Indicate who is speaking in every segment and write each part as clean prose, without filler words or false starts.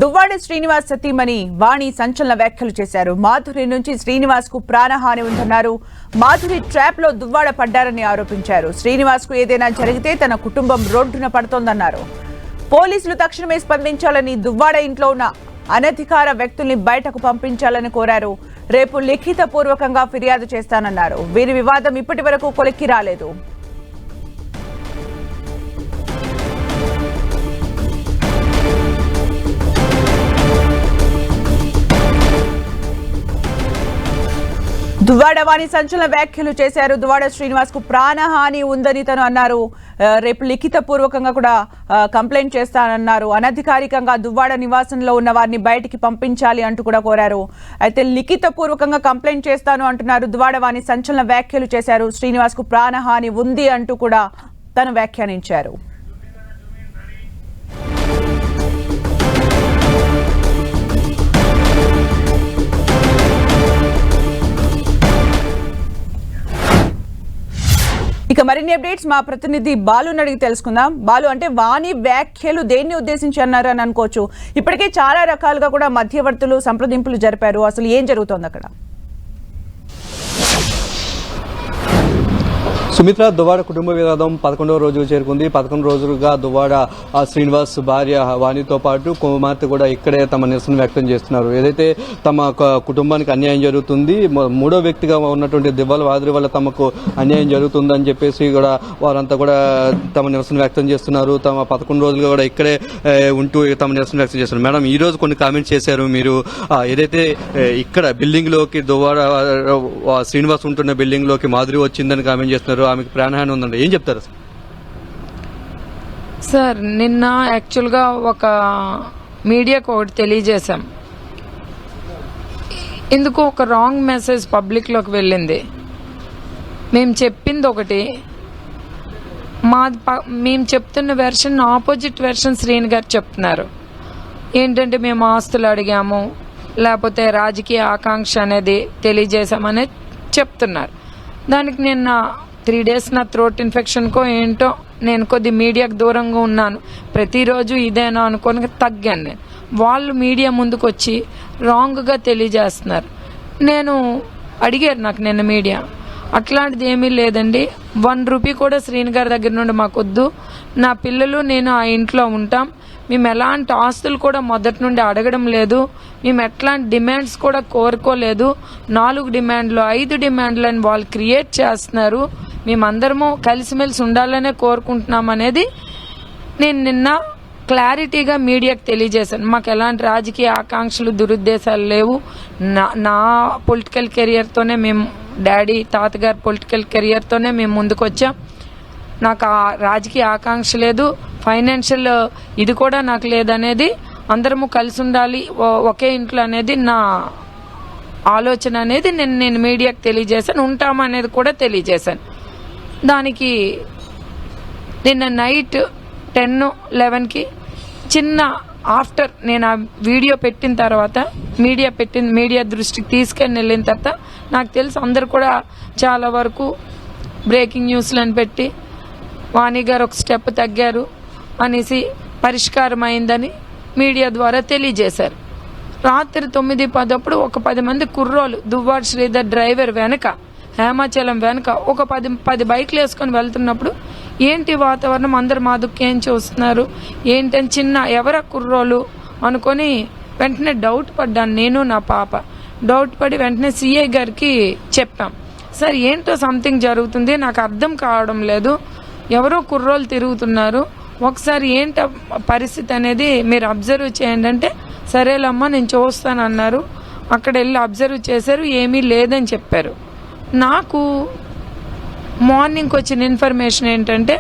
Speaker 1: దువ్వాడ శ్రీనివాస్ సతీమణి వాణి సంచలన వ్యాఖ్యలు చేశారు. మాధురి నుంచి శ్రీనివాస్ కు ప్రాణహాని ఉందన్నారు. మాధురి ట్రాప్ లో దువ్వాడ పడ్డారని ఆరోపించారు. శ్రీనివాస్ కు ఏదైనా జరిగితే తన కుటుంబం రోడ్డున పడుతోందన్నారు. పోలీసులు తక్షణమే స్పందించాలని, దువ్వాడ ఇంట్లో ఉన్న అనధికార వ్యక్తుల్ని బయటకు పంపించాలని కోరారు. రేపు లిఖిత పూర్వకంగా ఫిర్యాదు చేస్తానన్నారు. వీరి వివాదం ఇప్పటి వరకు కొలిక్కి రాలేదు. దువ్వాడ వాణి సంచలన వ్యాఖ్యలు చేశారు. దువ్వాడ శ్రీనివాస్ కు ప్రాణహాని ఉందని తను అన్నారు. రేపు లిఖిత పూర్వకంగా కూడా కంప్లైంట్ చేస్తానన్నారు. అనధికారికంగా దువ్వాడ నివాసంలో ఉన్న వారిని బయటికి పంపించాలి అంటూ కూడా కోరారు. అయితే లిఖిత పూర్వకంగా కంప్లైంట్ చేస్తాను అంటున్నారు. దువ్వాడ వాణి సంచలన వ్యాఖ్యలు చేశారు. శ్రీనివాస్ కు ప్రాణహాని ఉంది అంటూ కూడా తను వ్యాఖ్యానించారు. ఇక మరిన్ని అప్డేట్స్ మా ప్రతినిధి బాలుని అడిగి తెలుసుకుందాం. బాలు, అంటే వాణి వ్యాఖ్యలు దేన్ని ఉద్దేశించి అన్నారు అని అనుకోవచ్చు. ఇప్పటికే చాలా రకాలుగా కూడా మధ్యవర్తులు సంప్రదింపులు జరిపారు. అసలు ఏం జరుగుతోంది అక్కడ?
Speaker 2: సుమిత్ర, దువ్వాడ కుటుంబ వివాదం 11వ రోజు చేరుకుంది. 11 రోజులుగా దువ్వాడ శ్రీనివాస్ భార్య వాణితో పాటు కుమార్తె కూడా ఇక్కడే తమ నిరసన వ్యక్తం చేస్తున్నారు. ఏదైతే తమ కుటుంబానికి అన్యాయం జరుగుతుంది, మూడో వ్యక్తిగా ఉన్నటువంటి దివ్వాల వాదిరి వల్ల తమకు అన్యాయం జరుగుతుందని చెప్పేసి కూడా వారంతా కూడా తమ నిరసన వ్యక్తం చేస్తున్నారు. తమ 11 రోజులుగా కూడా ఇక్కడే ఉంటూ తమ నిరసన వ్యక్తం చేస్తున్నారు. మేడం, ఈ రోజు కొన్ని కామెంట్స్ చేశారు మీరు. ఏదైతే ఇక్కడ బిల్డింగ్ లోకి దువ్వాడ శ్రీనివాస్ ఉంటున్న బిల్డింగ్ లోకి మాధురి వచ్చిందని కామెంట్ చేస్తున్నారు. ఆమెకు ప్రాణహాని ఉందండి, ఏం చెప్తారు
Speaker 3: సార్? నిన్న యాక్చువల్గా ఒక మీడియాకు ఒకటి తెలియజేశాం. ఎందుకు ఒక రాంగ్ మెసేజ్ పబ్లిక్లోకి వెళ్ళింది. మేము చెప్పింది ఒకటి, మేము చెప్తున్న వెర్షన్ ఆపోజిట్ వెర్షన్ శ్రీని గారు చెప్తున్నారు. ఏంటంటే మేము ఆస్తులు అడిగాము, లేకపోతే రాజకీయ ఆకాంక్ష అనేది తెలియజేశామనేది చెప్తున్నారు. దానికి నిన్న 3 days నా థ్రోట్ ఇన్ఫెక్షన్కో ఏంటో నేను కొద్ది మీడియాకు దూరంగా ఉన్నాను. ప్రతిరోజు ఇదేనా అనుకోని తగ్గాను నేను. వాళ్ళు మీడియా ముందుకు వచ్చి రాంగ్గా తెలియజేస్తున్నారు. నేను అడిగారు నాకు నిన్న మీడియా, అట్లాంటిది ఏమీ లేదండి, 1 రూపీ కూడా శ్రీని గారి దగ్గర నుండి మాకు వద్దు. నా పిల్లలు నేను ఆ ఇంట్లో ఉంటాం. మేము ఎలాంటి ఆస్తులు కూడా మొదటి నుండి అడగడం లేదు. మేము ఎట్లాంటి డిమాండ్స్ కూడా కోరుకోలేదు. 4 డిమాండ్లు 5 డిమాండ్లు అని వాళ్ళు క్రియేట్ చేస్తున్నారు. మేమందరము కలిసిమెలిసి ఉండాలనే కోరుకుంటున్నాం అనేది నేను నిన్న క్లారిటీగా మీడియాకు తెలియజేశాను. మాకు ఎలాంటి రాజకీయ ఆకాంక్షలు దురుద్దేశాలు లేవు. నా పొలిటికల్ కెరియర్తోనే మేము, డాడీ తాతగారు పొలిటికల్ కెరియర్తోనే మేము ముందుకు వచ్చాం. నాకు ఆ రాజకీయ ఆకాంక్ష లేదు, ఫైనాన్షియల్ ఇది కూడా నాకు లేదనేది, అందరము కలిసి ఉండాలి ఒకే ఇంట్లో అనేది నా ఆలోచన అనేది నేను మీడియాకు తెలియజేశాను. ఉంటామనేది కూడా తెలియజేశాను. దానికి నిన్న నైట్ 10-11కి చిన్న ఆఫ్టర్ నేను ఆ వీడియో పెట్టిన తర్వాత మీడియా దృష్టికి తీసుకెళ్ళి వెళ్ళిన తర్వాత నాకు తెలుసు అందరు కూడా చాలా వరకు బ్రేకింగ్ న్యూస్లు అని పెట్టి వాణి గారు ఒక స్టెప్ తగ్గారు అనేసి పరిష్కారం అయిందని మీడియా ద్వారా తెలియజేశారు. రాత్రి 9-10 అప్పుడు ఒక 10 మంది కుర్రోలు దువ్వాడ శ్రీధర్ డ్రైవర్ వెనక, హేమాచలం వెనక ఒక 10 బైక్లు వేసుకొని వెళ్తున్నప్పుడు ఏంటి వాతావరణం, అందరు మా దుఃఖం చూస్తున్నారు ఏంటని చిన్న ఎవర కుర్రోలు అనుకొని వెంటనే డౌట్ పడ్డాను. నేను నా పాప డౌట్ పడి వెంటనే సిఐ గారికి చెప్పాం. సార్ ఏంటో సంథింగ్ జరుగుతుంది, నాకు అర్థం కావడం లేదు, ఎవరో కుర్రోలు తిరుగుతున్నారు, ఒకసారి ఏంట పరిస్థితి అనేది మీరు అబ్జర్వ్ చేయండి అంటే, సరేలమ్మా నేను చూస్తానన్నారు. అక్కడ వెళ్ళి అబ్జర్వ్ చేశారు, ఏమీ లేదని చెప్పారు. నాకు మార్నింగ్కి వచ్చిన ఇన్ఫర్మేషన్ ఏంటంటే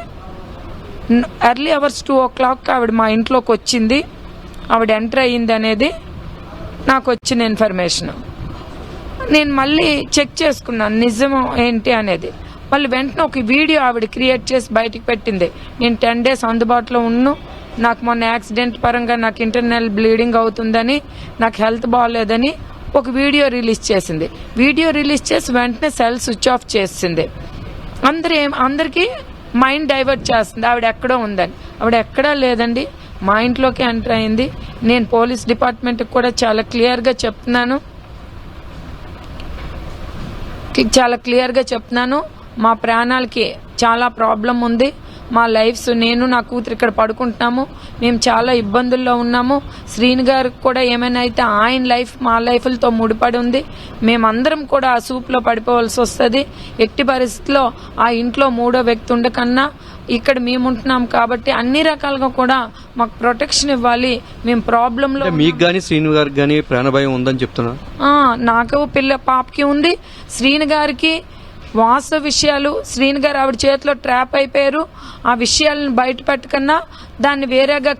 Speaker 3: ఎర్లీ అవర్స్ 2 o'clock ఆవిడ మా ఇంట్లోకి వచ్చింది, ఆవిడ ఎంటర్ అయ్యింది అనేది నాకు వచ్చిన ఇన్ఫర్మేషన్. నేను మళ్ళీ చెక్ చేసుకున్నాను నిజం ఏంటి అనేది. మళ్ళీ వెంటనే ఒక వీడియో ఆవిడ క్రియేట్ చేసి బయటికి పెట్టింది. నేను 10 days అందుబాటులో ఉన్నాను, నాకు మొన్న యాక్సిడెంట్ పరంగా నాకు ఇంటర్నల్ బ్లీడింగ్ అవుతుందని, నాకు హెల్త్ బాగోలేదని ఒక వీడియో రిలీజ్ చేసింది. వీడియో రిలీజ్ చేసి వెంటనే సెల్ స్విచ్ ఆఫ్ చేసింది. అందరికీ మైండ్ డైవర్ట్ చేస్తుంది ఆవిడ ఎక్కడో ఉందని. ఆవిడ ఎక్కడా లేదండి, మా ఇంట్లోకి ఎంటర్ అయింది. నేను పోలీస్ డిపార్ట్మెంట్కి కూడా చాలా క్లియర్గా చెప్తున్నాను, మా ప్రాణాలకి చాలా ప్రాబ్లం ఉంది. మా లైఫ్స్, నేను నా కూతురు ఇక్కడ పడుకుంటున్నాము, మేము చాలా ఇబ్బందుల్లో ఉన్నాము. శ్రీను గారికి కూడా ఏమైనా అయితే ఆయన లైఫ్ మా లైఫ్లతో ముడిపడి ఉంది. మేమందరం కూడా ఆ సూప్లో పడిపోవాల్సి వస్తుంది. ఎట్టి పరిస్థితుల్లో ఆ ఇంట్లో మూడో వ్యక్తి ఉండకన్నా ఇక్కడ మేము ఉంటున్నాం కాబట్టి అన్ని రకాలుగా కూడా మాకు ప్రొటెక్షన్ ఇవ్వాలి. మేము ప్రాబ్లంలో,
Speaker 2: మీకు కానీ శ్రీను గారికి కానీ ప్రాణభయం ఉందని చెప్తున్నారు.
Speaker 3: నాకు పాపకి ఉంది. శ్రీను గారికి వాస్తవ విషయాలు, శ్రీను గారు ఆవిడ చేతిలో ట్రాప్ అయిపోయారు. ఆ విషయాలను బయట పెట్టకన్నా దాన్ని వేరేగా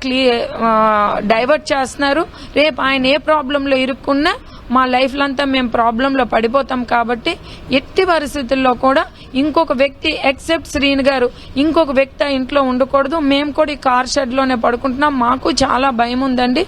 Speaker 3: డైవర్ట్ చేస్తున్నారు. రేపు ఆయన ఏ ప్రాబ్లంలో ఇరుక్కున్నా మా లైఫ్లో అంతా మేము ప్రాబ్లంలో పడిపోతాం. కాబట్టి ఎట్టి పరిస్థితుల్లో కూడా ఇంకొక వ్యక్తి ఎక్సెప్ట్ శ్రీను గారు ఇంకొక వ్యక్తి ఆ ఇంట్లో ఉండకూడదు. మేము కూడా ఈ కార్ షెడ్లోనే పడుకుంటున్నాం. మాకు చాలా భయం ఉందండి.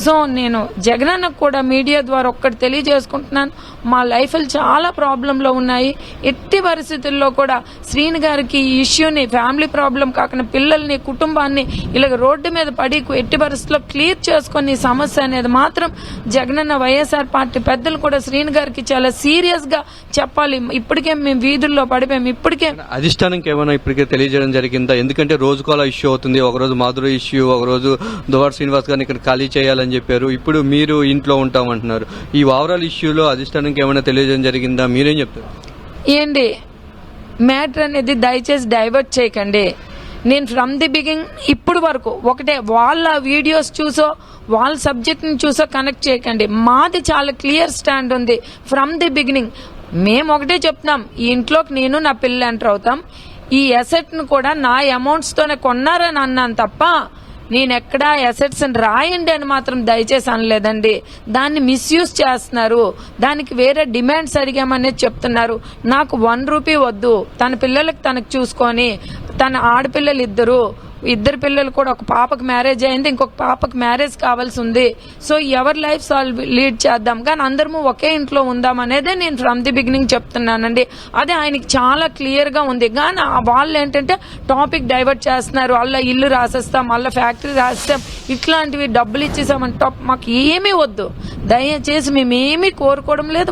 Speaker 3: సో నేను జగనన్నకు కూడా మీడియా ద్వారా ఒక్కటి తెలియజేసుకుంటున్నాను, మా లైఫ్లు చాలా ప్రాబ్లంలో ఉన్నాయి. ఎట్టి పరిస్థితుల్లో కూడా శ్రీను గారికి ఈ ఇష్యూని ఫ్యామిలీ ప్రాబ్లం కాకుండా పిల్లల్ని, కుటుంబాన్ని ఇలాగ రోడ్డు మీద పడి ఎట్టి పరిస్థితుల్లో క్లియర్ చేసుకొని ఈ సమస్య అనేది మాత్రం జగనన్న వైఎస్ఆర్ పార్టీ పెద్దలు కూడా శ్రీను గారికి చాలా సీరియస్ గా చెప్పాలి. ఇప్పటికే మేము వీధుల్లో పడిపోయాం. ఇప్పటికే
Speaker 2: అధిష్టానంకి ఏమైనా ఇప్పటికే తెలియజేయడం జరిగిందా? ఎందుకంటే రోజుకోలా ఇష్యూ అవుతుంది. ఒకరోజు మాధురి ఇష్యూ, ఒకరోజు దువ్వాడ శ్రీనివాస్ గారిని ఇక్కడ ఖాళీ చేయాలని చెప్పారు. ఇప్పుడు మీరు ఇంట్లో ఉంటామంటున్నారు. ఈ ఓవరాల్ ఇష్యూలో అధిష్టానంకి ఏమైనా తెలియజేయడం జరిగిందా? మీరేం చెప్తారు?
Speaker 3: ఏంటి మ్యాటర్ అనేది దయచేసి డైవర్ట్ చేయకండి. నేను ఫ్రమ్ ది బిగినింగ్ ఇప్పుడు వరకు ఒకటే, వాళ్ళ వీడియోస్ చూసో వాళ్ళ సబ్జెక్ట్ని చూసో కనెక్ట్ చేయకండి. మాది చాలా క్లియర్ స్టాండ్ ఉంది ఫ్రమ్ ది బిగినింగ్. మేము ఒకటే చెప్తున్నాం, ఈ ఇంట్లోకి నేను నా పిల్లలు ఎంటర్ అవుతాం. ఈ అసెట్ను కూడా నా అమౌంట్స్తోనే కొన్నారని అన్నాను తప్ప నేను ఎక్కడా అసెట్స్ని రాయండి అని మాత్రం దయచేసి అనలేదండి. దాన్ని మిస్యూజ్ చేస్తున్నారు. దానికి వేరే డిమాండ్స్ అడిగామనేది చెప్తున్నారు. నాకు 1 రూపీ వద్దు. తన పిల్లలకి తనకు చూసుకొని, తన ఆడపిల్లలు ఇద్దరు పిల్లలు కూడా, ఒక పాపకు మ్యారేజ్ అయింది, ఇంకొక పాపకు మ్యారేజ్ కావాల్సి ఉంది. సో ఎవరి లైఫ్ లీడ్ చేద్దాం కానీ అందరము ఒకే ఇంట్లో ఉందాం అనేదే నేను ఫ్రమ్ ది బిగినింగ్ చెప్తున్నానండి. అదే ఆయనకి చాలా క్లియర్గా ఉంది. కానీ వాళ్ళు ఏంటంటే టాపిక్ డైవర్ట్ చేస్తున్నారు. వాళ్ళ ఇల్లు రాసేస్తాం, వాళ్ళ ఫ్యాక్టరీ రాసేస్తాం, ఇట్లాంటివి డబ్బులు ఇచ్చేసామని మాకు ఏమీ వద్దు. దయచేసి మేమేమీ కోరుకోవడం లేదు.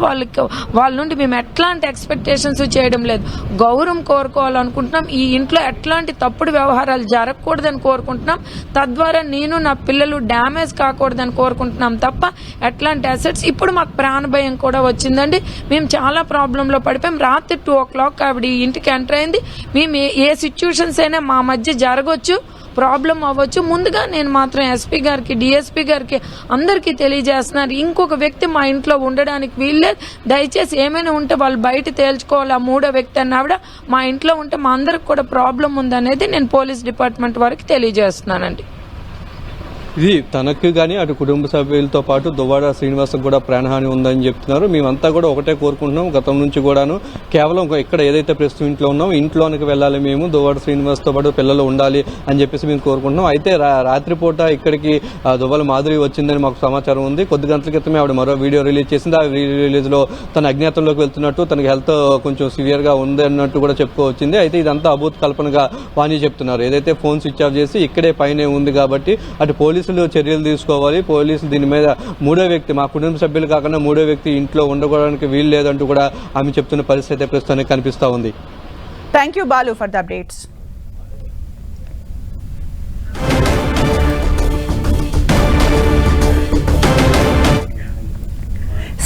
Speaker 3: వాళ్ళ నుండి మేము ఎట్లాంటి ఎక్స్పెక్టేషన్స్ చేయడం లేదు. గౌరవం కోరుకోవాలనుకుంటున్నాం. ఈ ఇంట్లో ఎట్లాంటి తప్పుడు వ్యవహారాలు జరగకూడదని కోరుకుంటున్నాం. తద్వారా నేను నా పిల్లలు డ్యామేజ్ కాకూడదని కోరుకుంటున్నాం తప్ప ఎట్లాంటి అసెట్స్. ఇప్పుడు మాకు ప్రాణభయం కూడా వచ్చిందండి. మేము చాలా ప్రాబ్లంలో పడిపోయాం. రాత్రి 2 o'clock ఆవిడ ఇంటికి ఎంటర్ అయింది. మేము ఏ సిచ్యువేషన్స్ అయినా మా మధ్య జరగవచ్చు, ప్రాబ్లం అవ్వచ్చు. ముందుగా నేను మాత్రం ఎస్పీ గారికి, డిఎస్పీ గారికి అందరికీ తెలియజేస్తున్నారు, ఇంకొక వ్యక్తి మా ఇంట్లో ఉండడానికి వీల్లేదు. దయచేసి ఏమైనా ఉంటే వాళ్ళు బయట తేల్చుకోవాలి. ఆ మూడో వ్యక్తి అన్న ఆవిడ మా ఇంట్లో ఉంటే మా అందరికి కూడా ప్రాబ్లం ఉందనేది నేను పోలీస్ డిపార్ట్మెంట్ వారికి తెలియజేస్తున్నానండి.
Speaker 2: ఇది తనకు కానీ అటు కుటుంబ సభ్యులతో పాటు దువ్వాడ శ్రీనివాస్ కూడా ప్రాణహాని ఉందని చెప్తున్నారు. మేమంతా కూడా ఒకటే కోరుకుంటున్నాం. గతం నుంచి కూడాను కేవలం ఇక్కడ ఏదైతే ప్రస్తుతం ఇంట్లో ఉన్నామో ఇంట్లోనికి వెళ్ళాలి, మేము దువ్వాడ శ్రీనివాస్తో పాటు పిల్లలు ఉండాలి అని చెప్పేసి మేము కోరుకుంటున్నాం. అయితే రాత్రిపూట ఇక్కడికి దువ్వాడ మాధురి వచ్చిందని మాకు సమాచారం ఉంది. కొద్ది గంటల క్రితమే ఆవిడ మరో వీడియో రిలీజ్ చేసింది. ఆ రిలీజ్లో తన అజ్ఞాతంలోకి వెళ్తున్నట్టు, తనకి హెల్త్ కొంచెం సివియర్గా ఉంది అన్నట్టు కూడా చెప్పుకోవచ్చింది. అయితే ఇదంతా అభూత్ కల్పనగా వాణి చెప్తున్నారు. ఏదైతే ఫోన్ స్విచ్ ఆఫ్ చేసి ఇక్కడే పైనే ఉంది కాబట్టి అటు పోలీసులు చర్యలు తీసుకోవాలి. పోలీసులు దీని మీద మూడో వ్యక్తి, మా కుటుంబ సభ్యులు కాకుండా మూడో వ్యక్తి ఇంట్లో ఉండడానికి వీలు లేదంటూ కూడా ఆమె చెప్తున్న పరిస్థితి ప్రస్తుతానికి కనిపిస్తా ఉంది.
Speaker 1: Thank you Balu for the updates.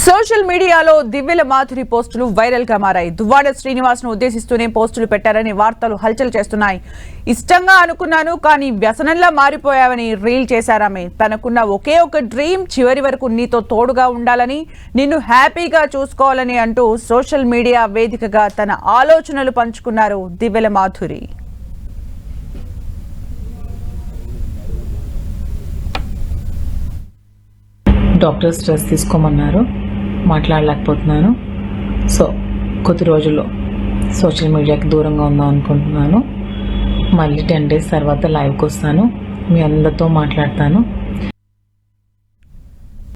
Speaker 1: Social మీడియాలో దివ్యల మాధురి పోస్టులు వైరల్ గా మారాయి. దువ్వాడ శ్రీనివాస్ ను ఉద్దేశిస్తూనే పోస్టులు పెట్టారని వార్తలు హల్చల్ చేస్తున్నాయి. ఇష్టంగా అనుకున్నాను కానీ వ్యసనంలా మారిపోయావని రీల్ చేశారామె. తనకున్న ఒకే ఒక డ్రీమ్, చివరి వరకు నీతో తోడుగా ఉండాలని, నిన్ను హ్యాపీగా చూసుకోవాలని అంటూ సోషల్ మీడియా వేదికగా తన ఆలోచనలు పంచుకున్నారు దివ్యల మాధురి.
Speaker 4: డాక్టర్ స్ట్రెస్ తీసుకోమన్నారు, మాట్లాడలేకపోతున్నాను. సో కొద్ది రోజుల్లో సోషల్ మీడియాకి దూరంగా ఉందాం అనుకుంటున్నాను. మళ్ళీ 10 days తర్వాత లైవ్కి వస్తాను, మీ అందరితో మాట్లాడతాను.